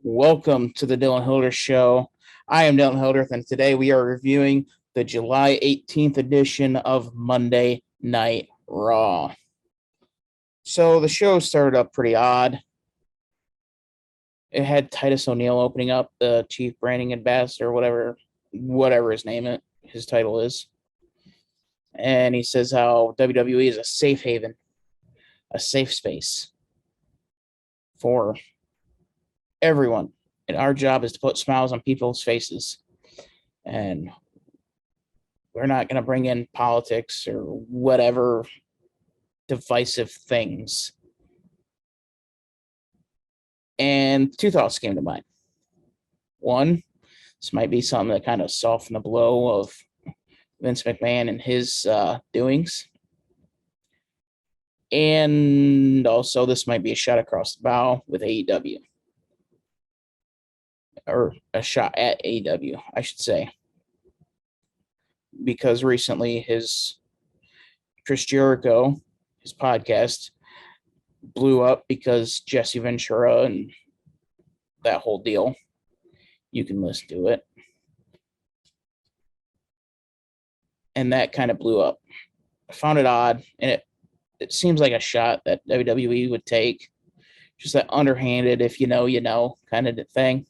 Welcome to the Dylan Hildreth Show. I am Dylan Hildreth, and today we are reviewing the July 18th edition of Monday Night Raw. So the show started up pretty odd. It had Titus O'Neil opening up, the Chief Branding Ambassador, whatever his title is. And he says how WWE is a safe haven, a safe space for everyone. And our job is to put smiles on people's faces. And we're not going to bring in politics or whatever divisive things. And two thoughts came to mind. One, this might be something that kind of softened the blow of Vince McMahon and his doings. And also, this might be a shot across the bow with AEW. Or a shot at AEW, I should say. Because recently his Chris Jericho, his podcast, blew up because Jesse Ventura and that whole deal. You can listen to it. And that kind of blew up. I found it odd, and it seems like a shot that WWE would take. Just that underhanded, if you know, kind of thing.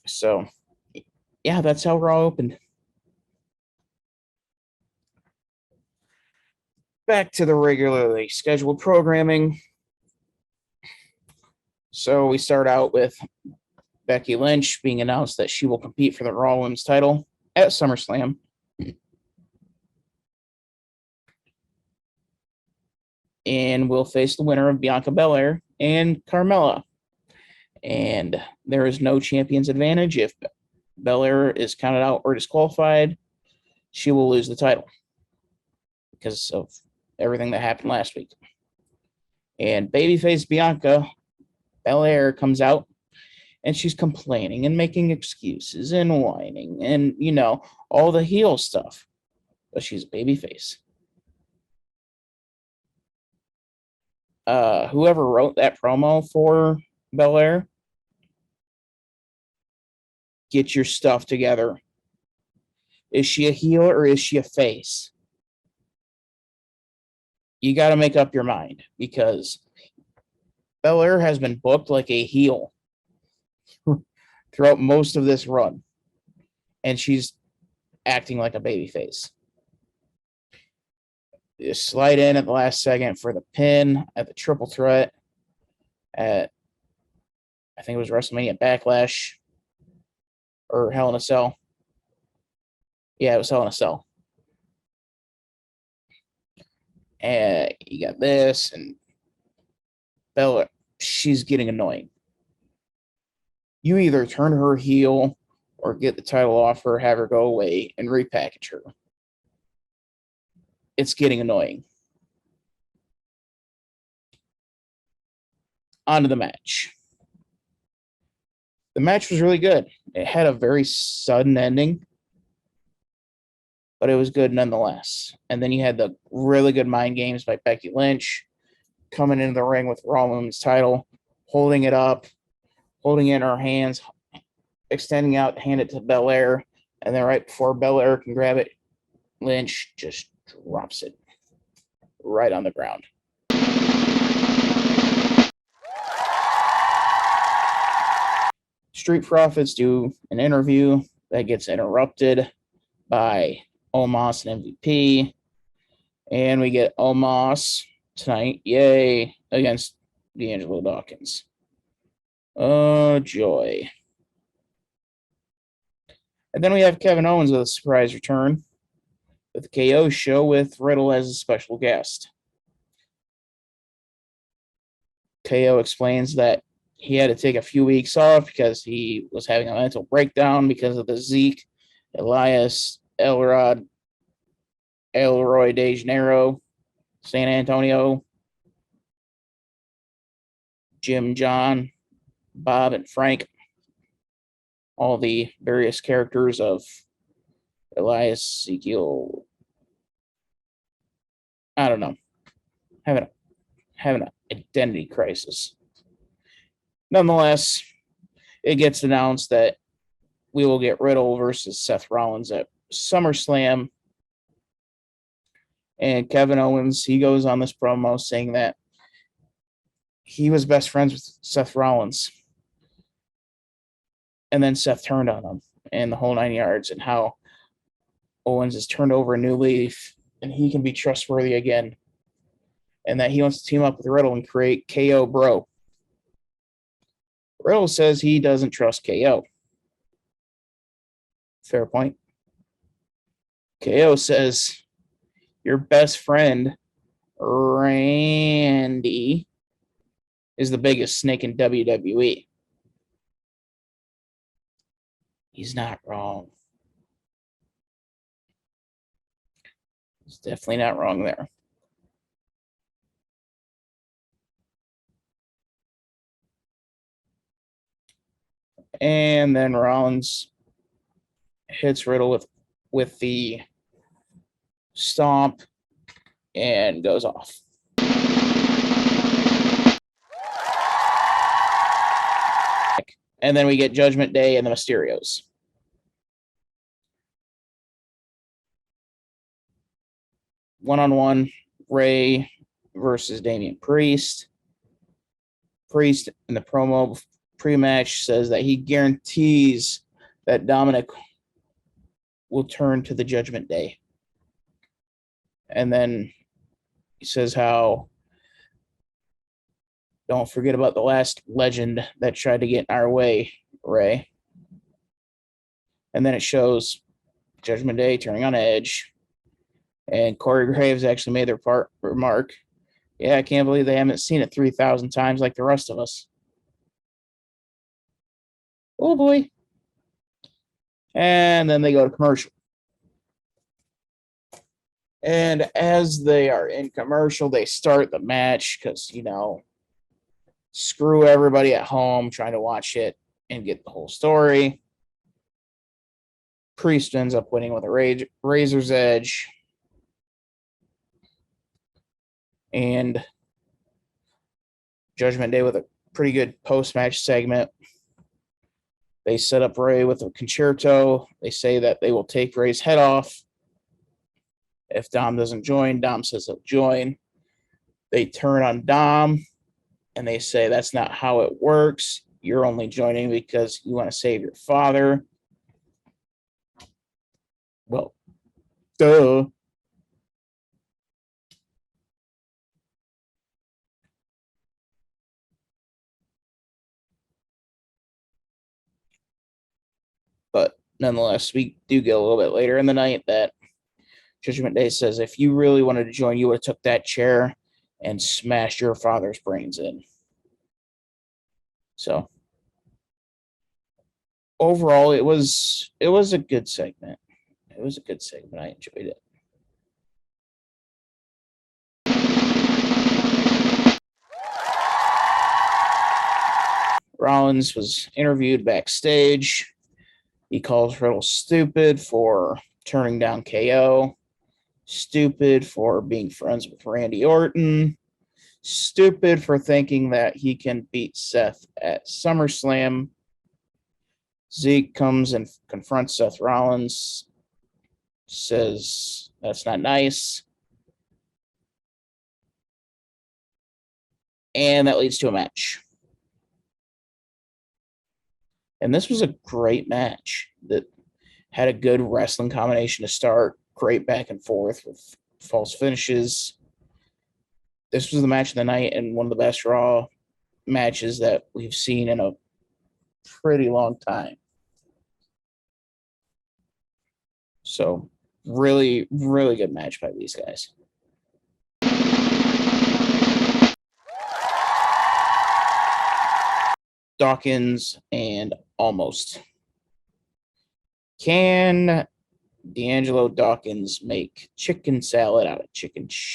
So, yeah, that's how Raw opened. Back to the regularly scheduled programming. So we start out with Becky Lynch being announced that she will compete for the Raw Women's title at SummerSlam. And will face the winner of Bianca Belair and Carmella. And there is no champion's advantage. If Belair is counted out or disqualified, she will lose the title because of everything that happened last week. And babyface Bianca Belair comes out, and she's complaining and making excuses and whining and, all the heel stuff. But she's a babyface. Whoever wrote that promo for Belair, get your stuff together. Is she a heel or is she a face? You got to make up your mind, because Belair has been booked like a heel throughout most of this run, and she's acting like a babyface. You slide in at the last second for the pin at the triple threat at, I think it was WrestleMania Backlash or Hell in a Cell. Yeah, it was Hell in a Cell. And you got this, and Bella, she's getting annoying. You either turn her heel or get the title off her, have her go away, and repackage her. It's getting annoying. On to the match. The match was really good. It had a very sudden ending, but it was good nonetheless. And then you had the really good mind games by Becky Lynch coming into the ring with Raw Women's title, holding it up, holding it in her hands, extending out to hand it to Belair, and then right before Belair can grab it, Lynch just drops it right on the ground. Street Profits do an interview that gets interrupted by Omos and MVP, and we get Omos tonight, yay, against D'Angelo Dawkins. Oh, joy. And then we have Kevin Owens with a surprise return with the KO show with Riddle as a special guest. KO explains that he had to take a few weeks off because he was having a mental breakdown because of the Zeke, Elias, Elroy De Janeiro, San Antonio, Jim, John, Bob, and Frank. All the various characters of Elias, Ezekiel. I don't know. Having an identity crisis. Nonetheless, it gets announced that we will get Riddle versus Seth Rollins at SummerSlam. And Kevin Owens, he goes on this promo saying that he was best friends with Seth Rollins. And then Seth turned on him and the whole 9 yards, and how Owens has turned over a new leaf and he can be trustworthy again. And that he wants to team up with Riddle and create KO Bro. Riddle says he doesn't trust KO. Fair point. KO says, your best friend, Randy, is the biggest snake in WWE. He's not wrong. He's definitely not wrong there. And then Rollins hits Riddle with the stomp and goes off. And then we get Judgment Day and the Mysterios. One-on-one, Ray versus Damian Priest. Priest in the promo pre-match says that he guarantees that Dominic will turn to the Judgment Day. And then he says how don't forget about the last legend that tried to get in our way, Ray. And then it shows Judgment Day turning on Edge. And Corey Graves actually made their remark. Yeah, I can't believe they haven't seen it 3,000 times like the rest of us. Oh, boy. And then they go to commercial. And as they are in commercial, they start the match because, screw everybody at home trying to watch it and get the whole story. Priest ends up winning with a razor's edge. And Judgment Day with a pretty good post-match segment. They set up Ray with a concerto. They say that they will take Ray's head off. If Dom doesn't join, Dom says he'll join. They turn on Dom, and they say that's not how it works. You're only joining because you want to save your father. Well, duh. But nonetheless, we do get a little bit later in the night that Judgment Day says, if you really wanted to join, you would have took that chair and smashed your father's brains in. So overall, it was a good segment. It was a good segment. I enjoyed it. Rollins was interviewed backstage. He calls Riddle stupid for turning down KO, stupid for being friends with Randy Orton, stupid for thinking that he can beat Seth at SummerSlam. Zeke comes and confronts Seth Rollins, says that's not nice. And that leads to a match. And this was a great match that had a good wrestling combination to start, great back and forth with false finishes. This was the match of the night and one of the best Raw matches that we've seen in a pretty long time. So really, really good match by these guys. Dawkins and Almost. Can D'Angelo Dawkins make chicken salad out of chicken shit?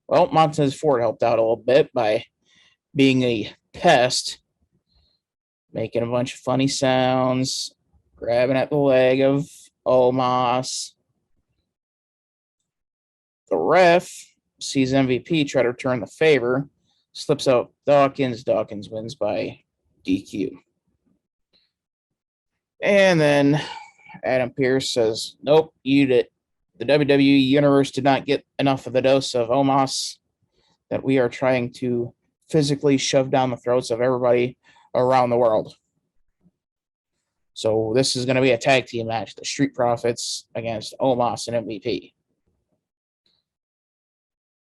Well, Montez Ford helped out a little bit by being a pest, making a bunch of funny sounds, grabbing at the leg of Omos. The ref sees MVP try to return the favor, Slips out Dawkins. Dawkins wins by DQ. And then Adam Pearce says, nope, you did. The WWE Universe did not get enough of the dose of Omos that we are trying to physically shove down the throats of everybody around the world. So this is going to be a tag team match, the Street Profits against Omos and MVP.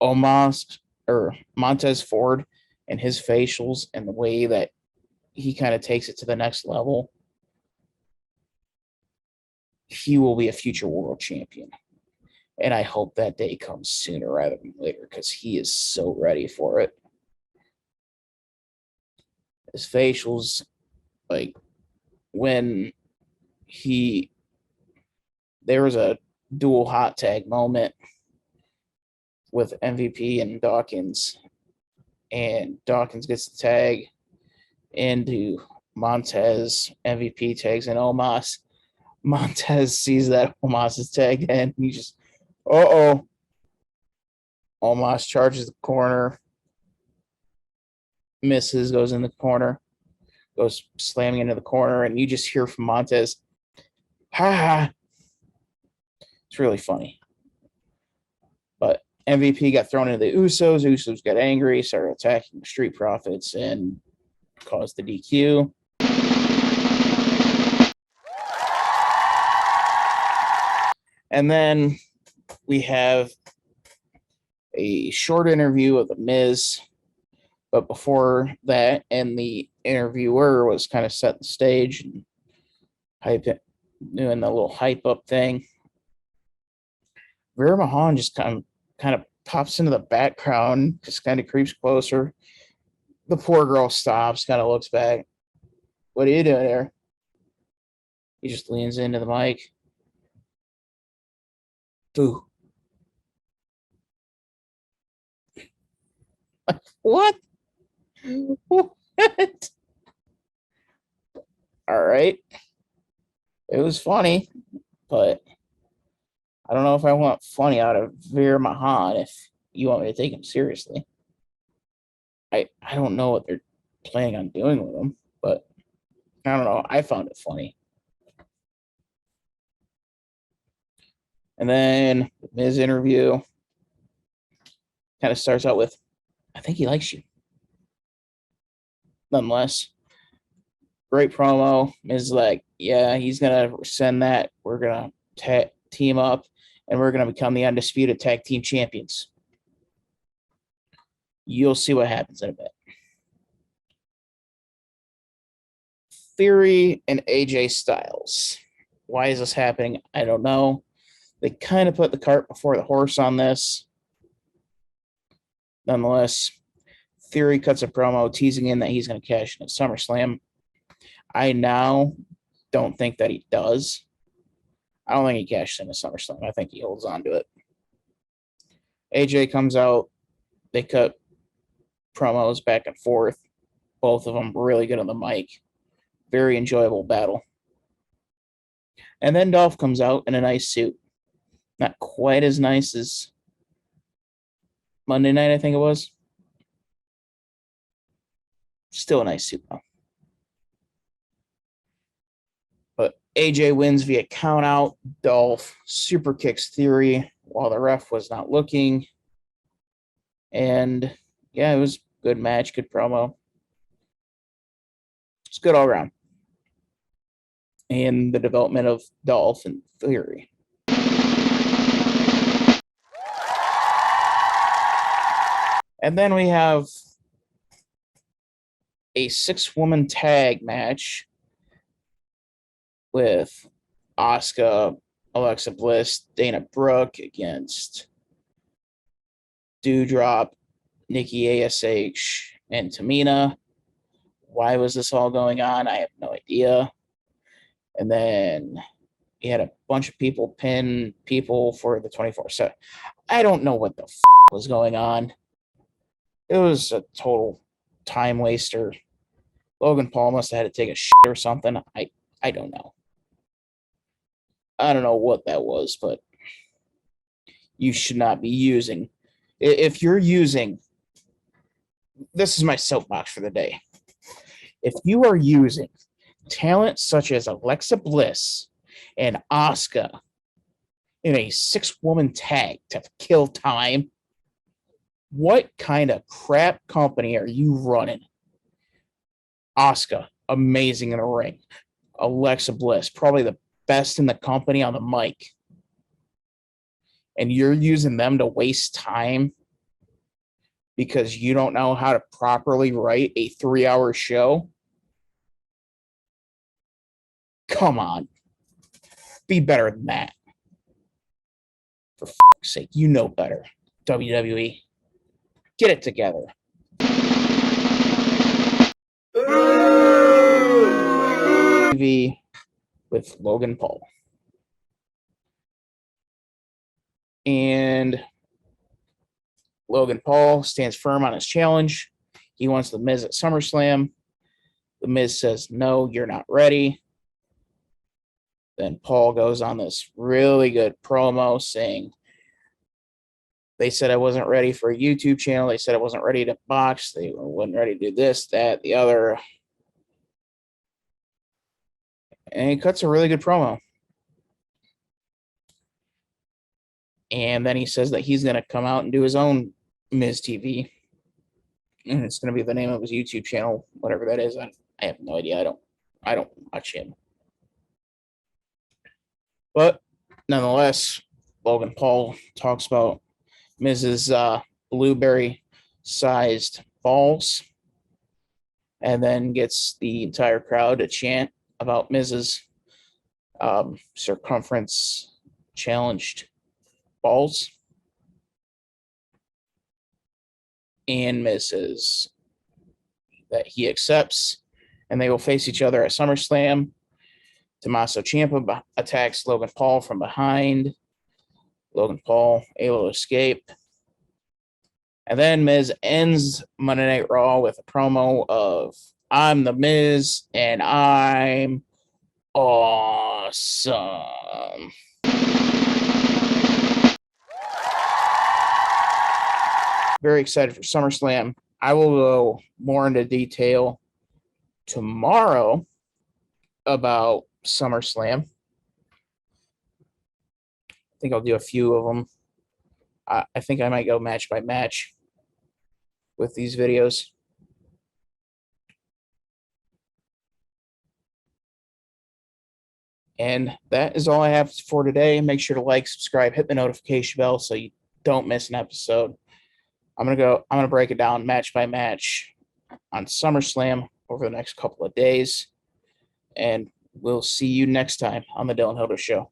Omos or Montez Ford and his facials and the way that he kind of takes it to the next level, he will be a future world champion. And I hope that day comes sooner rather than later because he is so ready for it. His facials, like when there was a dual hot tag moment with MVP and Dawkins, and Dawkins gets the tag into Montez. MVP tags in Omos. Montez sees that Omos is tagged in. He just, Omos charges the corner, misses, goes in the corner, goes slamming into the corner, and you just hear from Montez, ha ha. It's really funny. But MVP got thrown into the Usos. Usos got angry, started attacking the Street Profits, and caused the DQ. And then we have a short interview of The Miz. But before that, and the interviewer was kind of setting the stage and doing the little hype up thing. Veer Mahan just kind of pops into the background, just kind of creeps closer. The poor girl stops, kind of looks back. What are you doing there? He just leans into the mic. Boo. What? What? All right. It was funny, but I don't know if I want funny out of Veer Mahan if you want me to take him seriously. I don't know what they're planning on doing with him, but I don't know. I found it funny. And then Miz interview kind of starts out with, I think he likes you. Nonetheless, great promo. Miz like, yeah, he's going to send that. We're going to team up, and we're going to become the undisputed tag team champions. You'll see what happens in a bit. Theory and AJ Styles. Why is this happening? I don't know. They kind of put the cart before the horse on this. Nonetheless, Theory cuts a promo teasing in that he's going to cash in at SummerSlam. I now don't think that he does. I don't think he cashes in at SummerSlam. I think he holds on to it. AJ comes out. They cut promos back and forth. Both of them really good on the mic. Very enjoyable battle. And then Dolph comes out in a nice suit. Not quite as nice as Monday night, I think it was. Still a nice suit, though. But AJ wins via count out. Dolph super kicks Theory while the ref was not looking. And yeah, it was a good match, good promo. It's good all around. And the development of Dolph and Theory. And then we have a 6-woman tag match with Asuka, Alexa Bliss, Dana Brooke against Doudrop, Nikki ASH, and Tamina. Why was this all going on? I have no idea. And then he had a bunch of people pin people for the 24/7. I don't know what the was going on. It was a total time waster. Logan Paul must have had to take a shit or something. I don't know. I don't know what that was, but you should not be using. If you're using this is my soapbox for the day. If you are using talent such as Alexa Bliss and Asuka in a 6-woman tag to kill time, what kind of crap company are you running? Asuka, amazing in the ring. Alexa Bliss, probably the best in the company on the mic. And you're using them to waste time because you don't know how to properly write a 3-hour show? Come on. Be better than that. For fuck's sake, you know better. WWE. Get it together. TV with Logan Paul. And Logan Paul stands firm on his challenge. He wants The Miz at SummerSlam. The Miz says, no, you're not ready. Then Paul goes on this really good promo saying, they said I wasn't ready for a YouTube channel. They said I wasn't ready to box. They weren't ready to do this, that, the other. And he cuts a really good promo. And then he says that he's going to come out and do his own Miz TV. And it's going to be the name of his YouTube channel, whatever that is. I have no idea. I don't watch him. But nonetheless, Logan Paul talks about Miz's blueberry-sized balls, and then gets the entire crowd to chant about Miz's circumference-challenged balls. And Miz says that he accepts, and they will face each other at SummerSlam. Tommaso Ciampa attacks Logan Paul from behind. Logan Paul able to escape. And then Miz ends Monday Night Raw with a promo of, I'm the Miz and I'm awesome. Very excited for SummerSlam. I will go more into detail tomorrow about SummerSlam. I think I'll do a few of them. I think I might go match by match with these videos. And that is all I have for today. Make sure to like, subscribe, hit the notification bell so you don't miss an episode. I'm gonna break it down match by match on SummerSlam over the next couple of days. And we'll see you next time on the Dylan Hilder Show.